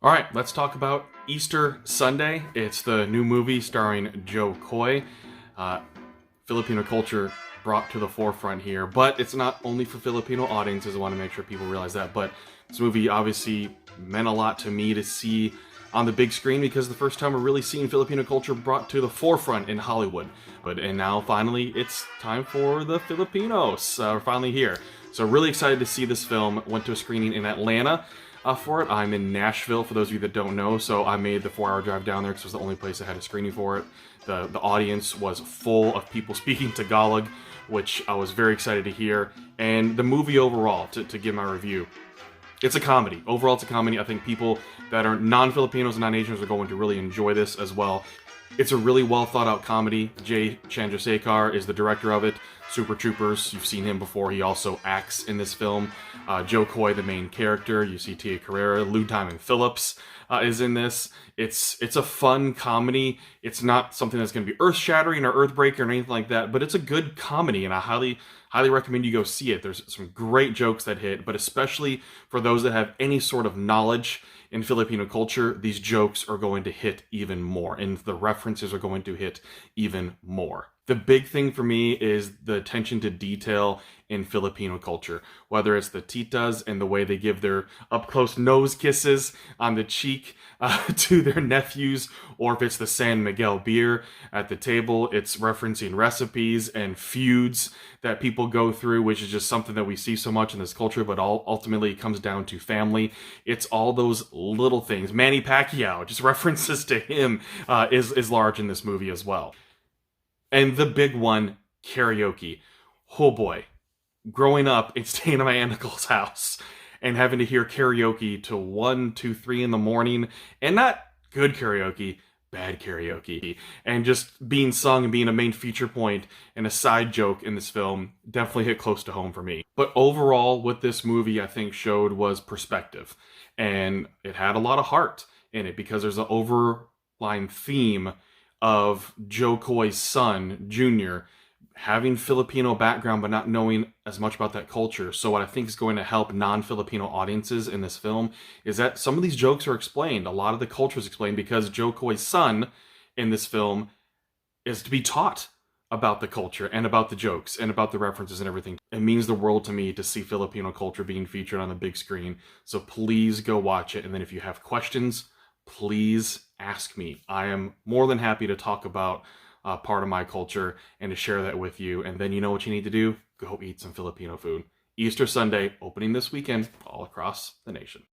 All right, let's talk about Easter Sunday. It's the new movie starring Jo Koy. Uh, Filipino culture brought to the forefront here, but it's not only for Filipino audiences. I want to make sure people realize that. But this movie obviously meant a lot to me to see on the big screen because the first time we're really seeing Filipino culture brought to the forefront in Hollywood. And now finally it's time for the Filipinos. We're finally here. So really excited to see this film. Went to a screening in Atlanta for it. I'm in Nashville, for those of you that don't know, so I made the 4-hour drive down there because it was the only place that had a screening for it. The audience was full of people speaking Tagalog, which I was very excited to hear. And the movie overall, to give my review, it's a comedy. Overall, it's a comedy. I think people that are non-Filipinos and non-Asians are going to really enjoy this as well. It's a really well thought out comedy. Jay Chandrasekhar is the director of it. Super Troopers, you've seen him before. He also acts in this film. Jo Koy, the main character. You see Tia Carrera. Lou Diamond Phillips is in this. It's a fun comedy. It's not something that's going to be earth-shattering or earth-breaking or anything like that, but it's a good comedy, and I highly recommend you go see it. There's some great jokes that hit, but especially for those that have any sort of knowledge in Filipino culture, these jokes are going to hit even more, and the references are going to hit even more. The big thing for me is the attention to detail in Filipino culture, whether it's the titas and the way they give their up-close nose kisses on the cheek to their nephews, or if it's the San Miguel beer at the table. It's referencing recipes and feuds that people go through, which is just something that we see so much in this culture, but ultimately comes down to family. It's all those little things. Manny Pacquiao, just references to him is large in this movie as well. And the big one, karaoke. Oh boy. Growing up and staying at my aunt and uncle's house and having to hear karaoke till 1, 2, 3 in the morning, and not good karaoke, bad karaoke, and just being sung and being a main feature point and a side joke in this film definitely hit close to home for me. But overall, what this movie I think showed was perspective, and it had a lot of heart in it because there's an overlying theme of Jo Koy's son, Junior, having Filipino background but not knowing as much about that culture. So what I think is going to help non-Filipino audiences in this film is that some of these jokes are explained. A lot of the culture is explained because Jo Koy's son in this film is to be taught about the culture and about the jokes and about the references and everything. It means the world to me to see Filipino culture being featured on the big screen. So please go watch it. And then if you have questions, please ask me. I am more than happy to talk about part of my culture and to share that with you. And then you know what you need to do? Go eat some Filipino food. Easter Sunday, opening this weekend all across the nation.